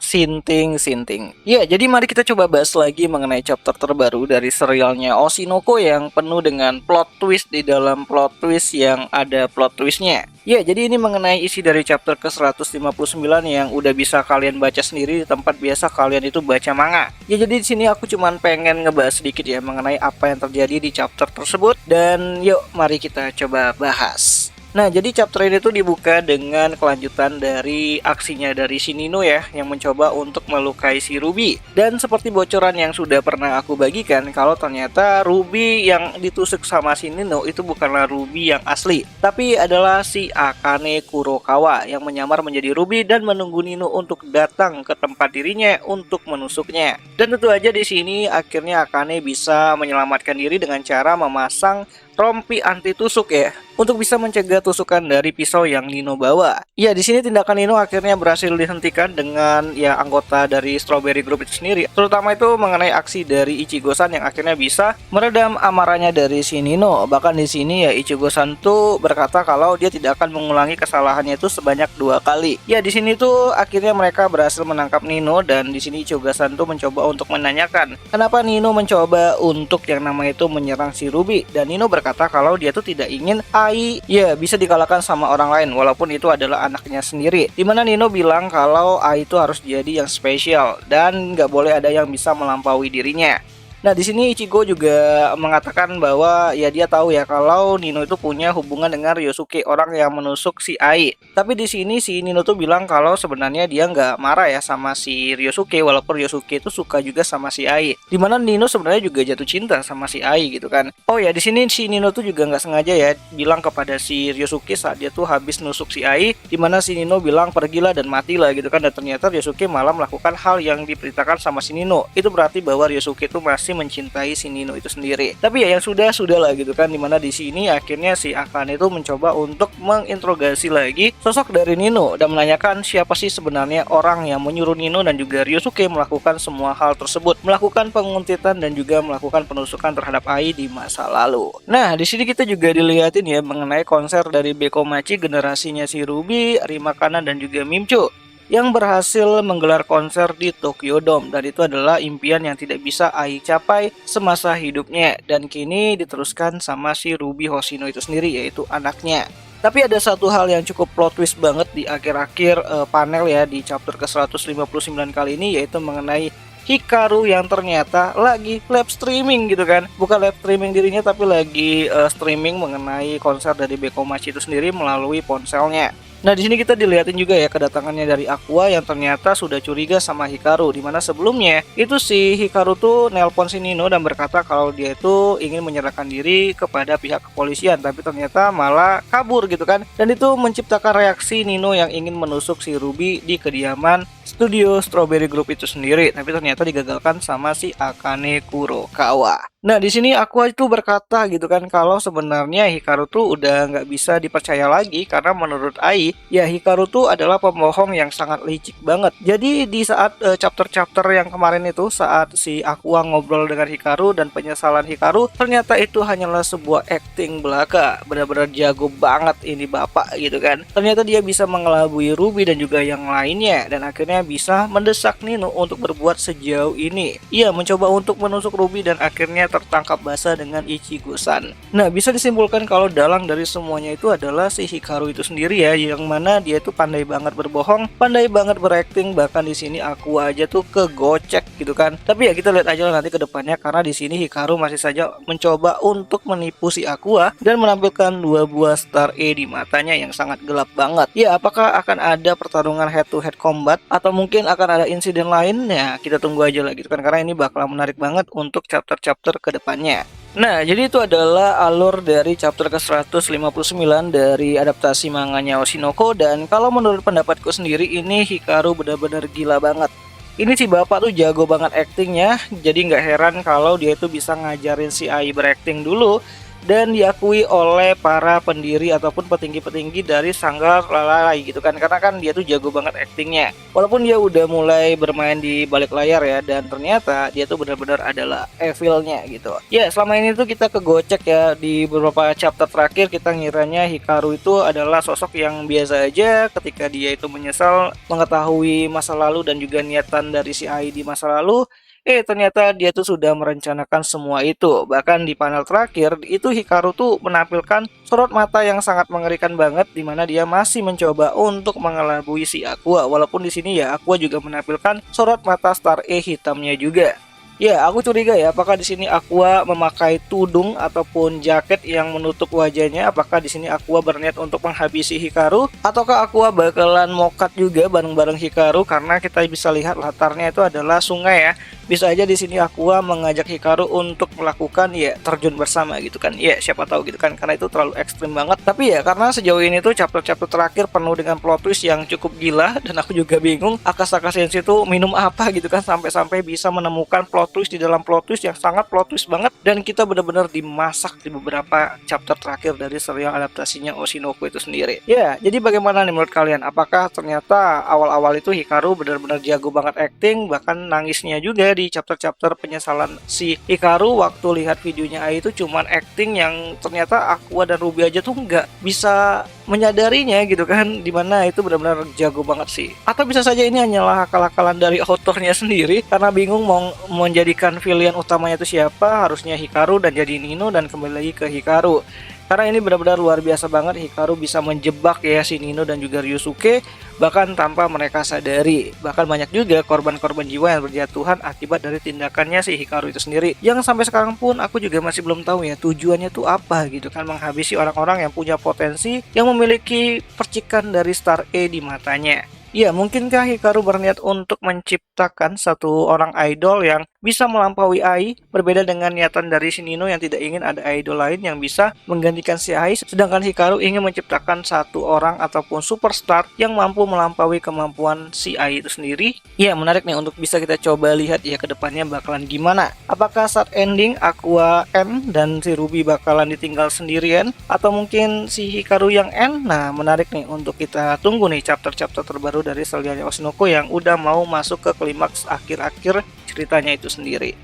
Sinting, sinting. Ya, jadi mari kita coba bahas lagi mengenai chapter terbaru dari serialnya Oshinoko yang penuh dengan plot twist di dalam plot twist yang ada plot twistnya. Ya, jadi ini mengenai isi dari chapter ke-159 yang udah bisa kalian baca sendiri di tempat biasa kalian itu baca manga. Ya, jadi di sini aku cuman pengen ngebahas sedikit ya mengenai apa yang terjadi di chapter tersebut dan yuk mari kita coba bahas. Nah, jadi chapter ini tuh dibuka dengan kelanjutan dari aksinya dari si Nino ya, yang mencoba untuk melukai si Ruby. Dan seperti bocoran yang sudah pernah aku bagikan, kalau ternyata Ruby yang ditusuk sama si Nino itu bukanlah Ruby yang asli, tapi adalah si Akane Kurokawa yang menyamar menjadi Ruby dan menunggu Nino untuk datang ke tempat dirinya untuk menusuknya. Dan tentu aja di sini akhirnya Akane bisa menyelamatkan diri dengan cara memasang rompi anti tusuk ya, untuk bisa mencegah tusukan dari pisau yang Nino bawa. Ya, di sini tindakan Nino akhirnya berhasil dihentikan dengan ya anggota dari Strawberry Group itu sendiri. Terutama itu mengenai aksi dari Ichigo-san yang akhirnya bisa meredam amarahnya dari si Nino. Bahkan di sini ya Ichigo-san tuh berkata kalau dia tidak akan mengulangi kesalahannya itu sebanyak 2 kali. Ya, di sini tuh akhirnya mereka berhasil menangkap Nino dan di sini Ichigo-san tuh mencoba untuk menanyakan kenapa Nino mencoba untuk yang namanya itu menyerang si Ruby, dan Nino berkata kalau dia tuh tidak ingin Ai ya bisa dikalahkan sama orang lain walaupun itu adalah anaknya sendiri. Dimana Nino bilang kalau Ai itu harus jadi yang spesial dan nggak boleh ada yang bisa melampaui dirinya. Nah, di sini Ichigo juga mengatakan bahwa ya dia tahu ya kalau Nino itu punya hubungan dengan Ryosuke, orang yang menusuk si Ai. Tapi di sini si Nino tuh bilang kalau sebenarnya dia nggak marah ya sama si Ryosuke walaupun Ryosuke itu suka juga sama si Ai. Dimana Nino sebenarnya juga jatuh cinta sama si Ai gitu kan. Oh ya, di sini si Nino tuh juga nggak sengaja ya bilang kepada si Ryosuke saat dia tuh habis nusuk si Ai, dimana si Nino bilang pergilah dan matilah gitu kan, dan ternyata Ryosuke malah melakukan hal yang diperintahkan sama si Nino. Itu berarti bahwa Ryosuke itu masih mencintai si Nino itu sendiri. Tapi ya yang sudah lah gitu kan, dimana di sini akhirnya si Akane itu mencoba untuk menginterogasi lagi sosok dari Nino dan menanyakan siapa sih sebenarnya orang yang menyuruh Nino dan juga Ryosuke melakukan semua hal tersebut, melakukan penguntitan dan juga melakukan penusukan terhadap Ai di masa lalu. Nah, di sini kita juga dilihatin ya mengenai konser dari Bekomachi generasinya si Ruby, Rimakana dan juga Mimcho yang berhasil menggelar konser di Tokyo Dome, dan itu adalah impian yang tidak bisa Ai capai semasa hidupnya dan kini diteruskan sama si Ruby Hoshino itu sendiri, yaitu anaknya. Tapi ada satu hal yang cukup plot twist banget di akhir-akhir panel ya di chapter ke-159 kali ini, yaitu mengenai Hikaru yang ternyata lagi live streaming gitu kan. Bukan live streaming dirinya tapi lagi streaming mengenai konser dari Bekomachi itu sendiri melalui ponselnya. Nah, di sini kita dilihatin juga ya kedatangannya dari Aqua yang ternyata sudah curiga sama Hikaru, dimana sebelumnya itu si Hikaru tuh nelpon si Nino dan berkata kalau dia itu ingin menyerahkan diri kepada pihak kepolisian, tapi ternyata malah kabur gitu kan. Dan itu menciptakan reaksi Nino yang ingin menusuk si Ruby di kediaman studio Strawberry Group itu sendiri, tapi ternyata digagalkan sama si Akane Kurokawa. Nah, di sini Aqua itu berkata gitu kan kalau sebenarnya Hikaru tuh udah nggak bisa dipercaya lagi karena menurut Ai ya Hikaru tuh adalah pembohong yang sangat licik banget. Jadi di saat chapter-chapter yang kemarin itu saat si Aqua ngobrol dengan Hikaru dan penyesalan Hikaru, ternyata itu hanyalah sebuah acting belaka. Benar-benar jago banget ini bapak gitu kan. Ternyata dia bisa mengelabui Ruby dan juga yang lainnya dan akhirnya bisa mendesak Nino untuk berbuat sejauh ini. Ia mencoba untuk menusuk Ruby dan akhirnya tertangkap basah dengan Ichigo-san. Nah, bisa disimpulkan kalau dalang dari semuanya itu adalah si Hikaru itu sendiri ya, yang mana dia tuh pandai banget berbohong, pandai banget berakting, bahkan di sini aku aja tuh kegocek gitu kan. Tapi ya kita lihat aja lah nanti ke depannya, karena di sini Hikaru masih saja mencoba untuk menipu si Aqua dan menampilkan 2 buah star E di matanya yang sangat gelap banget. Ya, apakah akan ada pertarungan head to head combat atau mungkin akan ada insiden lain? Ya, kita tunggu aja lah gitu kan, karena ini bakal menarik banget untuk chapter-chapter ke depannya. Nah, jadi itu adalah alur dari chapter ke-159 dari adaptasi manganya Oshinoko, dan kalau menurut pendapatku sendiri ini Hikaru benar-benar gila banget. Ini si bapak tuh jago banget aktingnya, jadi nggak heran kalau dia itu bisa ngajarin si Ai berakting dulu dan diakui oleh para pendiri ataupun petinggi-petinggi dari Sanggar Lalai gitu kan, karena kan dia tuh jago banget aktingnya. Walaupun dia udah mulai bermain di balik layar ya, dan ternyata dia tuh benar-benar adalah evilnya gitu. Ya, selama ini tuh kita kegocek ya di beberapa chapter terakhir, kita ngiranya Hikaru itu adalah sosok yang biasa aja ketika dia itu menyesal mengetahui masa lalu dan juga niatan dari si Ai di masa lalu. Ternyata dia tuh sudah merencanakan semua itu. Bahkan di panel terakhir, itu Hikaru tuh menampilkan sorot mata yang sangat mengerikan banget, di mana dia masih mencoba untuk mengelabui si Aqua. Walaupun di sini ya Aqua juga menampilkan sorot mata Star E hitamnya juga. Ya, aku curiga ya, apakah di sini Aqua memakai tudung ataupun jaket yang menutup wajahnya? Apakah di sini Aqua berniat untuk menghabisi Hikaru? Ataukah Aqua bakalan mokat juga bareng-bareng Hikaru? Karena kita bisa lihat latarnya itu adalah sungai ya. Bisa aja di sini Aqua mengajak Hikaru untuk melakukan ya terjun bersama gitu kan. Ya, siapa tahu gitu kan, karena itu terlalu ekstrim banget. Tapi ya karena sejauh ini tuh chapter-chapter terakhir penuh dengan plot twist yang cukup gila, dan aku juga bingung Akasaka Sensei itu minum apa gitu kan sampai-sampai bisa menemukan plot twist di dalam plot twist yang sangat plot twist banget, dan kita benar-benar dimasak di beberapa chapter terakhir dari serial adaptasinya Oshinoko itu sendiri. Ya, jadi bagaimana nih menurut kalian? Apakah ternyata awal-awal itu Hikaru benar-benar jago banget acting, bahkan nangisnya juga di chapter-chapter penyesalan si Hikaru waktu lihat videonya Ai itu cuman acting yang ternyata Aqua dan Ruby aja tuh nggak bisa menyadarinya gitu kan, dimana itu benar-benar jago banget sih. Atau bisa saja ini hanyalah akal-akalan dari autornya sendiri karena bingung mau menjadikan villain utamanya itu siapa, harusnya Hikaru dan jadi Nino dan kembali lagi ke Hikaru. Karena ini benar-benar luar biasa banget, Hikaru bisa menjebak ya si Nino dan juga Ryusuke bahkan tanpa mereka sadari. Bahkan banyak juga korban-korban jiwa yang berjatuhan akibat dari tindakannya si Hikaru itu sendiri, yang sampai sekarang pun aku juga masih belum tahu ya tujuannya tuh apa gitu kan, menghabisi orang-orang yang punya potensi, yang memiliki percikan dari Star E di matanya. Ya, mungkinkah Hikaru berniat untuk menciptakan satu orang idol yang bisa melampaui Ai, berbeda dengan niatan dari Shinino yang tidak ingin ada idol lain yang bisa menggantikan si Ai, sedangkan Hikaru ingin menciptakan satu orang ataupun superstar yang mampu melampaui kemampuan si Ai itu sendiri. Ya, menarik nih untuk bisa kita coba lihat ya ke depannya bakalan gimana. Apakah saat ending Aqua N dan si Ruby bakalan ditinggal sendirian, atau mungkin si Hikaru yang N? Nah, menarik nih untuk kita tunggu nih chapter-chapter terbaru dari serialnya Oshinoko yang udah mau masuk ke klimaks akhir-akhir ceritanya itu sendiri.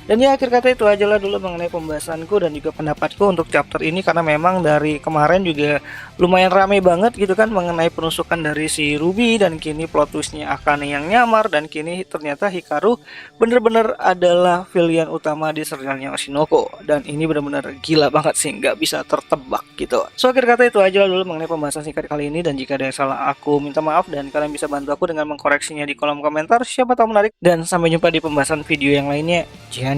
Dan ya akhir kata itu aja lah dulu mengenai pembahasanku dan juga pendapatku untuk chapter ini, karena memang dari kemarin juga lumayan rame banget gitu kan mengenai penusukan dari si Ruby, dan kini plot twistnya Akane yang nyamar, dan kini ternyata Hikaru bener-bener adalah villain utama di serialnya Oshinoko, dan ini bener-bener gila banget sih, nggak bisa tertebak gitu. So akhir kata itu aja lah dulu mengenai pembahasan singkat kali ini, dan jika ada yang salah aku minta maaf, dan kalian bisa bantu aku dengan mengkoreksinya di kolom komentar, siapa tahu menarik. Dan sampai jumpa di pembahasan video yang lainnya. Gianni.